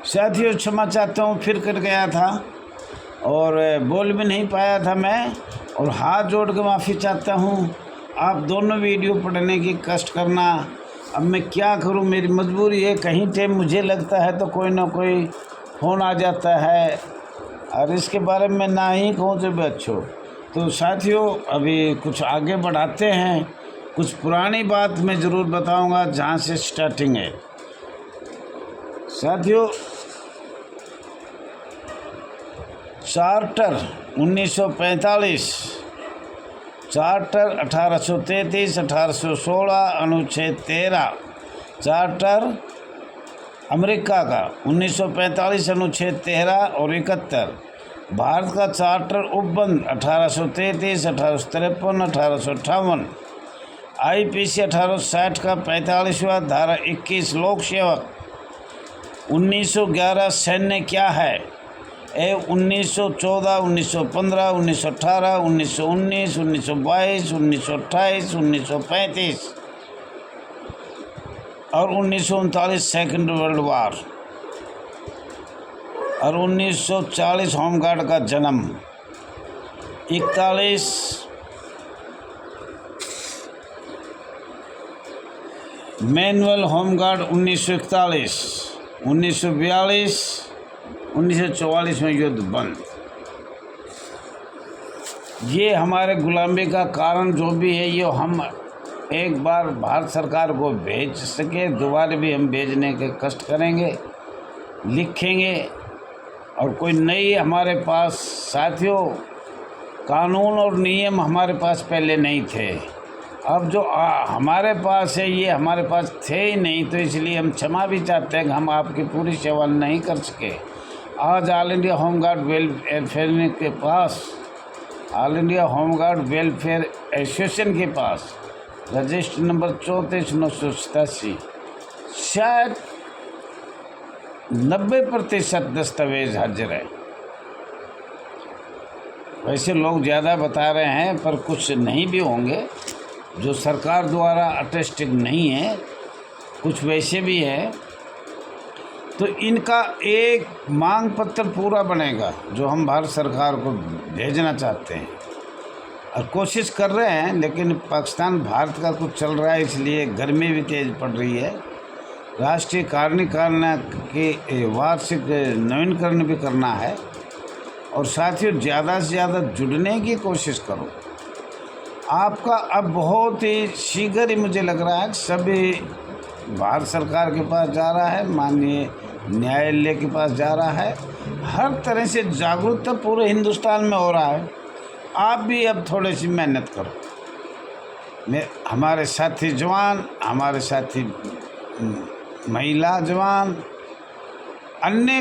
साथियों क्षमा चाहता हूँ, फिर कर गया था और बोल भी नहीं पाया था मैं, और हाथ जोड़ के माफ़ी चाहता हूँ। आप दोनों वीडियो पढ़ने की कष्ट करना। अब मैं क्या करूँ, मेरी मजबूरी है। कहीं टाइम मुझे लगता है तो कोई ना कोई फ़ोन आ जाता है, और इसके बारे में ना ही कहूँ तो भी अच्छो। तो साथियों अभी कुछ आगे बढ़ाते हैं। कुछ पुरानी बात मैं ज़रूर बताऊंगा जहाँ से स्टार्टिंग है। साथियों चार्टर 1945, चार्टर 1833, 1816, अनुच्छेद 13, चार्टर अमेरिका का 1945 अनुच्छेद 13 और 71, भारत का चार्टर उपबंध 1833, 1853, 1858, IPC 1860 का 45वां धारा 21 लोक सेवक, 1911 सैन्य क्या है, 1914, 1915, 1918, 1919, 1922, 1928, 1935 और 1939 सेकेंड वर्ल्ड वार, और 1940 होमगार्ड का जन्म, 41 मैनुअल होमगार्ड 1941, 1942, 1944 में युद्ध बंद। ये हमारे गुलामी का कारण जो भी है, ये हम एक बार भारत सरकार को भेज सके, दोबारा भी हम भेजने के कष्ट करेंगे, लिखेंगे। और कोई नई हमारे पास साथियों कानून और नियम हमारे पास पहले नहीं थे। अब जो हमारे पास है ये हमारे पास थे ही नहीं, तो इसलिए हम क्षमा भी चाहते हैं कि हम आपकी पूरी सेवा नहीं कर सके। आज ऑल इंडिया होमगार्ड वेलफेयर के पास, all India home guard welfare association के पास रजिस्टर नंबर 34,987, शायद 90% दस्तावेज हाजिर है। वैसे लोग ज़्यादा बता रहे हैं, पर कुछ नहीं भी होंगे जो सरकार द्वारा अटेस्टेड नहीं है, कुछ वैसे भी है। तो इनका एक मांग पत्र पूरा बनेगा जो हम भारत सरकार को भेजना चाहते हैं, और कोशिश कर रहे हैं। लेकिन पाकिस्तान भारत का कुछ चल रहा है, इसलिए गर्मी भी तेज़ पड़ रही है। राष्ट्रीय कार्यकारिणी के वार्षिक नवीनीकरण भी करना है, और साथियों ज़्यादा से ज़्यादा जुड़ने की कोशिश करो। आपका अब बहुत ही शीघ्र ही मुझे लग रहा है सभी भारत सरकार के पास जा रहा है, माननीय न्यायालय के पास जा रहा है। हर तरह से जागरूकता पूरे हिंदुस्तान में हो रहा है। आप भी अब थोड़ी सी मेहनत करो। हमारे साथी जवान, हमारे साथी महिला जवान, अन्य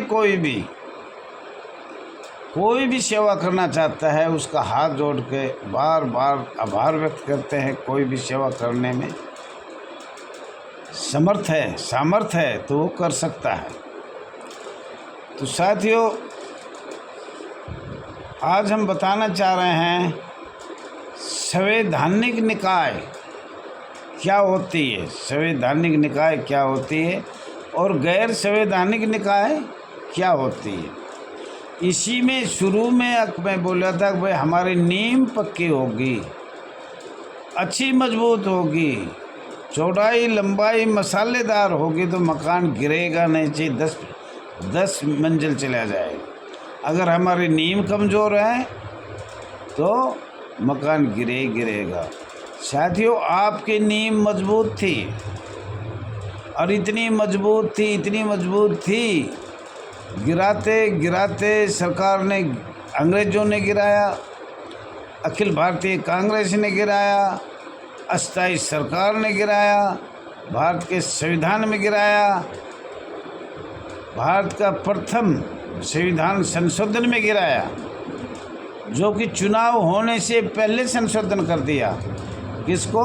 कोई भी सेवा करना चाहता है, उसका हाथ जोड़ के बार बार आभार व्यक्त करते हैं। कोई भी सेवा करने में सामर्थ है तो वो कर सकता है। तो साथियों आज हम बताना चाह रहे हैं संवैधानिक निकाय क्या होती है, संवैधानिक निकाय क्या होती है, और गैर संवैधानिक निकाय क्या होती है। इसी में शुरू में मैं बोला था कि भाई हमारी नींव पक्की होगी, अच्छी मजबूत होगी, चौड़ाई लंबाई मसालेदार होगी, तो मकान गिरेगा नहीं, चाहिए 10 मंजिल चला जाएगा। अगर हमारी नींव कमज़ोर है तो मकान गिरेगा। साथियों आपकी नींव मजबूत थी, और इतनी मजबूत थी, गिराते सरकार ने, अंग्रेज़ों ने गिराया, अखिल भारतीय कांग्रेस ने गिराया, अस्थायी सरकार ने गिराया, भारत के संविधान में गिराया, भारत का प्रथम संविधान संशोधन में गिराया, जो कि चुनाव होने से पहले संशोधन कर दिया। किसको?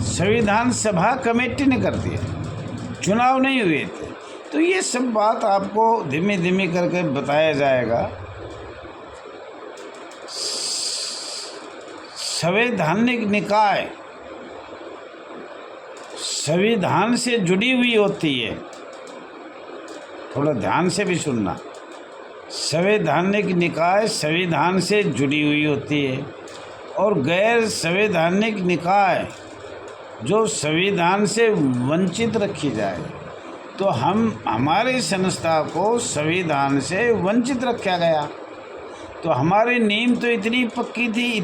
संविधान सभा कमेटी ने कर दिया, चुनाव नहीं हुए थे। तो ये सब बात आपको धीमे धीमे करके बताया जाएगा। संवैधानिक निकाय संविधान से जुड़ी हुई होती है, थोड़ा ध्यान से भी सुनना। संवैधानिक निकाय संविधान से जुड़ी हुई होती है और गैर संवैधानिक निकाय जो संविधान से वंचित रखी जाए, तो हमारी संस्था को संविधान से वंचित रखा गया। तो हमारी नींव तो इतनी पक्की थी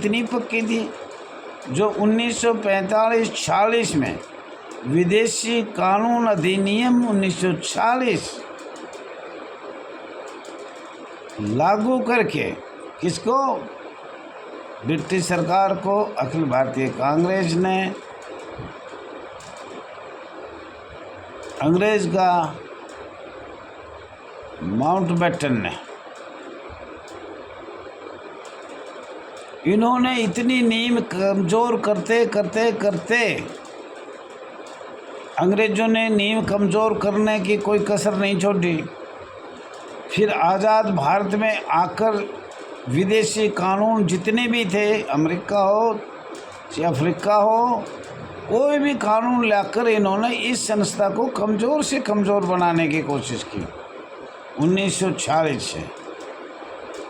जो 1945-46 में विदेशी कानून अधिनियम 1940 लागू करके किसको, ब्रिटिश सरकार को, अखिल भारतीय कांग्रेस ने, अंग्रेज का माउंटबेटन ने, इन्होंने इतनी नींव कमज़ोर करते अंग्रेज़ों ने नींव कमज़ोर करने की कोई कसर नहीं छोड़ी। फिर आज़ाद भारत में आकर विदेशी कानून जितने भी थे, अमेरिका हो या अफ्रीका हो, कोई भी कानून लाकर इन्होंने इस संस्था को कमज़ोर से कमज़ोर बनाने की कोशिश की 1940 से।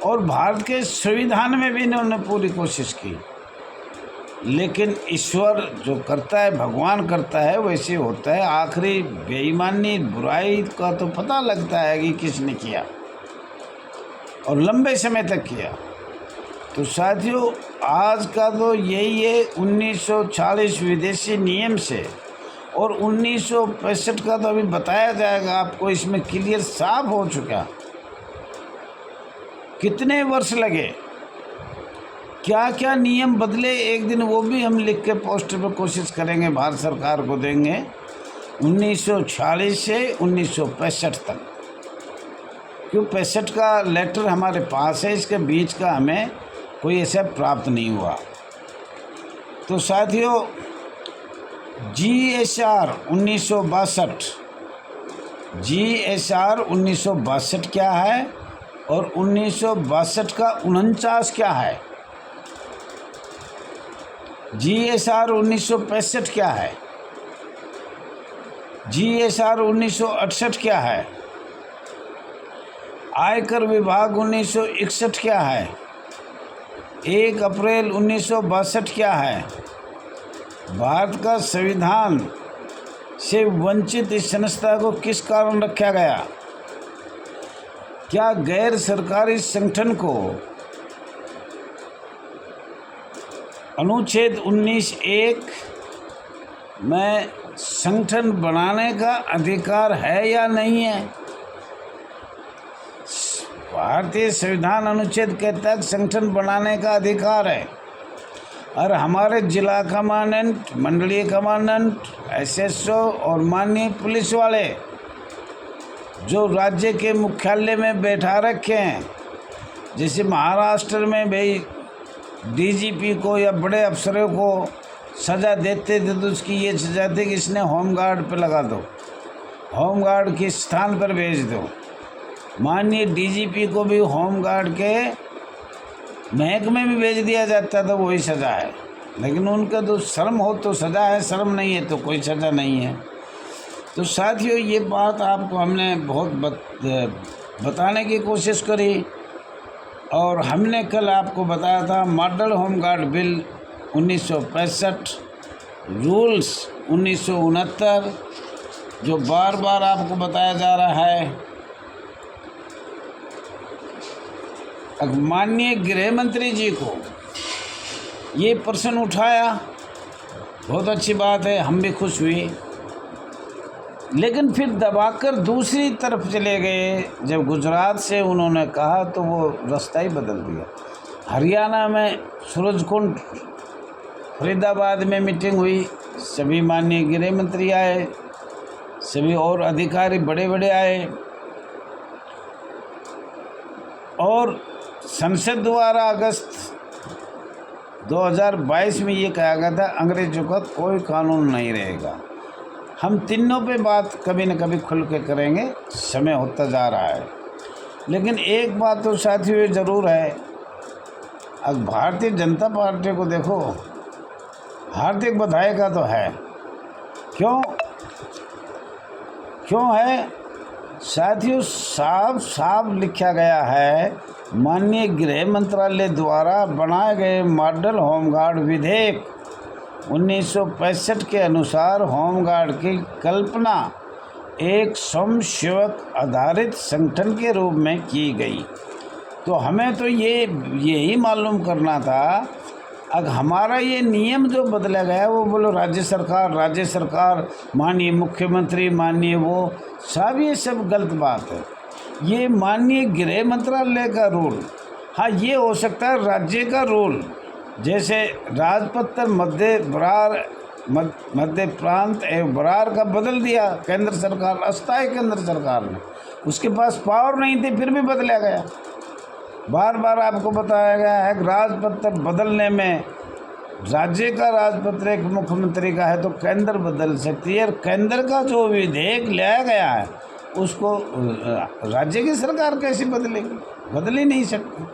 और भारत के संविधान में भी इन्होंने पूरी कोशिश की, लेकिन ईश्वर जो करता है, भगवान करता है, वैसे होता है। आखिरी बेईमानी बुराई का तो पता लगता है कि किसने किया और लंबे समय तक किया। तो साथियों, आज का तो यही है 1940 विदेशी नियम से, और 1965 का तो अभी बताया जाएगा आपको, इसमें क्लियर साफ हो चुका। कितने वर्ष लगे, क्या क्या नियम बदले, एक दिन वो भी हम लिख के पोस्टर पर कोशिश करेंगे, भारत सरकार को देंगे 1940 से 1965 तक। क्यों 65 का लेटर हमारे पास है, इसके बीच का हमें कोई ऐसा प्राप्त नहीं हुआ। तो साथियों, GSR 1962, GSR 1962 क्या है और 1962 का 49 क्या है? GSR 1965 क्या है? GSR 1968 क्या है? आयकर विभाग 1961 क्या है? 1 अप्रैल 1962 क्या है? भारत का संविधान से वंचित इस संस्था को किस कारण रखा गया? क्या गैर सरकारी संगठन को अनुच्छेद 19(1) में संगठन बनाने का अधिकार है या नहीं है? भारतीय संविधान अनुच्छेद के तहत संगठन बनाने का अधिकार है, और हमारे जिला कमांडेंट, मंडलीय कमांडेंट, SSO और माननीय पुलिस वाले जो राज्य के मुख्यालय में बैठा रखे हैं, जैसे महाराष्ट्र में भाई DGP को या बड़े अफसरों को सज़ा देते थे, तो उसकी ये सज़ा थी कि इसने होमगार्ड पे लगा दो, होमगार्ड के स्थान पर भेज दो। माननीय DGP को भी होमगार्ड के महकमे में भेज दिया जाता था, वही सज़ा है। लेकिन उनका तो शर्म हो तो सज़ा है, शर्म नहीं है तो कोई सज़ा नहीं है। तो साथियों, ये बात आपको हमने बहुत बताने की कोशिश करी, और हमने कल आपको बताया था मॉडल होमगार्ड बिल 1965, रूल्स 1969, जो बार बार आपको बताया जा रहा है। माननीय गृह मंत्री जी को ये प्रश्न उठाया, बहुत अच्छी बात है, हम भी खुश हुए। लेकिन फिर दबाकर दूसरी तरफ चले गए। जब गुजरात से उन्होंने कहा तो वो रास्ता ही बदल दिया। हरियाणा में सूरजकुंड, फरीदाबाद में मीटिंग हुई, सभी माननीय गृह मंत्री आए, सभी और अधिकारी बड़े बड़े आए, और संसद द्वारा अगस्त 2022 में ये कहा गया था अंग्रेजों का कोई कानून नहीं रहेगा। हम तीनों पे बात कभी न कभी खुल के करेंगे, समय होता जा रहा है। लेकिन एक बात तो साथियों ज़रूर है, अब भारतीय जनता पार्टी को देखो, हार्दिक बधाई का तो है। क्यों है? साथियों, साफ साफ लिखा गया है, माननीय गृह मंत्रालय द्वारा बनाए गए मॉडल होमगार्ड विधेयक 1965 के अनुसार होमगार्ड की कल्पना एक स्वयंसेवक आधारित संगठन के रूप में की गई। तो हमें तो यही मालूम करना था, अगर हमारा ये नियम जो बदला गया वो बोलो राज्य सरकार माननीय मुख्यमंत्री माननीय वो सब, ये सब गलत बात है। ये माननीय गृह मंत्रालय का रूल, हाँ ये हो सकता है राज्य का रूल, जैसे राजपत्र मध्य प्रांत एवं बरार का बदल दिया केंद्र सरकार, अस्थायी केंद्र सरकार ने, उसके पास पावर नहीं थी फिर भी बदला गया। बार बार आपको बताया गया है कि राजपत्र बदलने में राज्य का राजपत्र एक मुख्यमंत्री का है तो केंद्र बदल सकती है, और केंद्र का जो विधेयक लाया गया है उसको राज्य की सरकार कैसे बदलेगी, बदल ही नहीं सकती।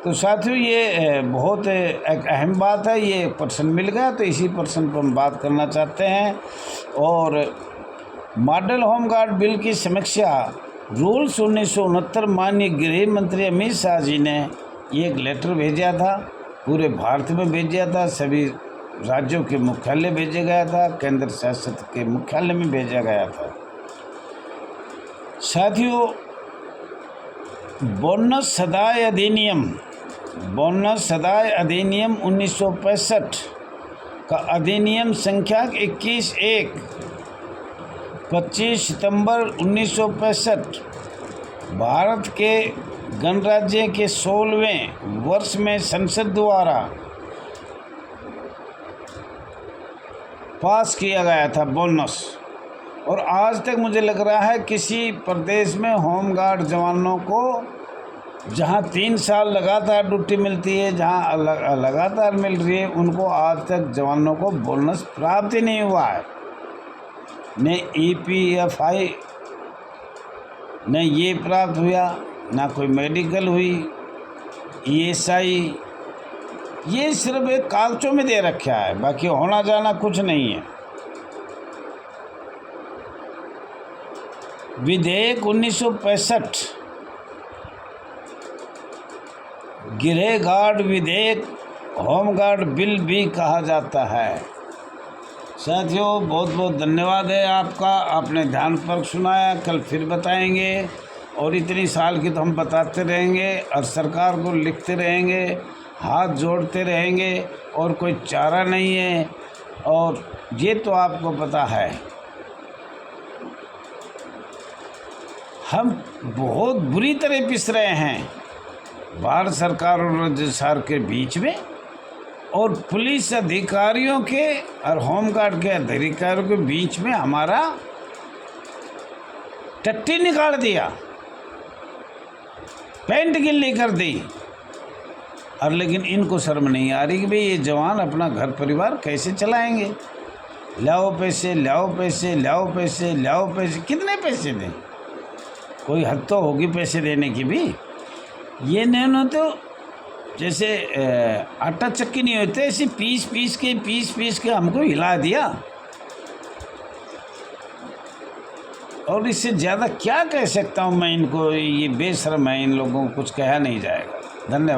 तो साथियों, ये बहुत एक अहम बात है, ये पर्सन मिल गया तो इसी पर्सन पर हम बात करना चाहते हैं। और मॉडल होमगार्ड बिल की समीक्षा रूल्स 1969 माननीय गृह मंत्री अमित शाह जी ने एक लेटर भेजा था, पूरे भारत में भेजा था, सभी राज्यों के मुख्यालय भेजा गया था, केंद्र शासित के मुख्यालय में भेजा गया था। साथियों, बोनस सदाई अधिनियम 1965 का अधिनियम संख्या 21(1) 25 सितंबर 1965 भारत के गणराज्य के 16वें वर्ष में संसद द्वारा पास किया गया था बोनस। और आज तक मुझे लग रहा है किसी प्रदेश में होमगार्ड जवानों को जहां 3 साल लगातार ड्यूटी मिलती है, जहां लगातार मिल रही है, उनको आज तक जवानों को बोनस प्राप्त ही नहीं हुआ है। न EPFI न ये प्राप्त हुआ, ना कोई मेडिकल हुई, ESI, ये सिर्फ एक कागजों में दे रखा है, बाकी होना जाना कुछ नहीं है। विधेयक 1965 गृह गार्ड विधेयक होमगार्ड बिल भी कहा जाता है। साथियों, बहुत बहुत धन्यवाद है आपका, आपने ध्यानपूर्वक सुनाया, कल फिर बताएंगे और इतनी साल की तो हम बताते रहेंगे और सरकार को लिखते रहेंगे, हाथ जोड़ते रहेंगे, और कोई चारा नहीं है। और ये तो आपको पता है हम बहुत बुरी तरह पिस रहे हैं भारत सरकार और राज्य सरकार के बीच में, और पुलिस अधिकारियों के और होमगार्ड के अधिकारियों के बीच में हमारा टट्टी निकाल दिया, पैंट गिल्ली कर दी। और लेकिन इनको शर्म नहीं आ रही कि भाई ये जवान अपना घर परिवार कैसे चलाएंगे। लाओ पैसे, कितने पैसे दें, कोई हद तो होगी पैसे देने की भी। ये नहीं तो जैसे आटा चक्की नहीं होते, ऐसे पीस के हमको हिला दिया। और इससे ज़्यादा क्या कह सकता हूँ मैं इनको, ये बेशर्म है, इन लोगों को कुछ कहा नहीं जाएगा। धन्यवाद।